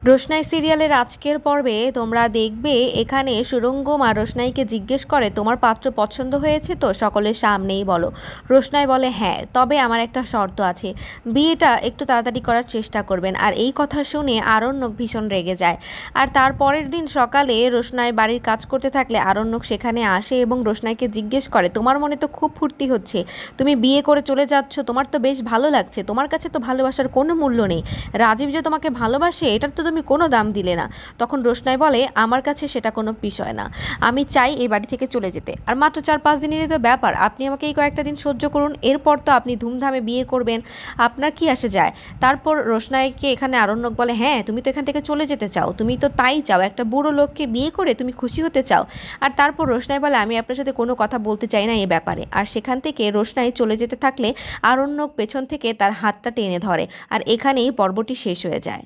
রোশনাই সিরিয়ালের আজকের পর্বে তোমরা দেখবে এখানে সুরঙ্গম আর রোশনাইকে জিজ্ঞেস করে তোমার পাত্র পছন্দ হয়েছে তো, সকলের সামনেই বলো। রোশনাই বলে হ্যাঁ, তবে আমার একটা শর্ত আছে, বিয়েটা একটু তাড়াতাড়ি করার চেষ্টা করবেন। আর এই কথা শুনে আরণ্যক ভীষণ রেগে যায়। আর তার পরের দিন সকালে রোশনাই বাড়ির কাজ করতে থাকলে আরণ্যক সেখানে আসে এবং রোশনাইকে জিজ্ঞেস করে তোমার মনে তো খুব ফুর্তি হচ্ছে, তুমি বিয়ে করে চলে যাচ্ছ, তোমার তো বেশ ভালো লাগছে, তোমার কাছে তো ভালোবাসার কোনো মূল্য নেই, রাজীব যে তোমাকে ভালোবাসে এটার তো তুমি কোনো দাম দিলে না। তখন রোশনাই বলে আমার কাছে সেটা কোনো বিষয় না, আমি চাই এই বাড়ি থেকে চলে যেতে। আর মাত্র 4-5 দিনেরই তো ব্যাপার, আপনি আমাকে এই কয়েকটা দিন সহ্য করুন, এরপর তো আপনি ধুমধামে বিয়ে করবেন, আপনার কি আসে যায়। তারপর রোশনাইকে এখানে আরণ্যক বলে হ্যাঁ, তুমি তো এখান থেকে চলে যেতে চাও, তুমি তো তাই চাও, একটা বুড়ো লোককে বিয়ে করে তুমি খুশি হতে চাও। আর তারপর রোশনাই বলে আমি আপনার সাথে কোনো কথা বলতে চাই না এ ব্যাপারে। আর সেখান থেকে রোশনাই চলে যেতে থাকলে আরণ্যক পেছন থেকে তার হাতটা টেনে ধরে। আর এখানেই পর্বটি শেষ হয়ে যায়।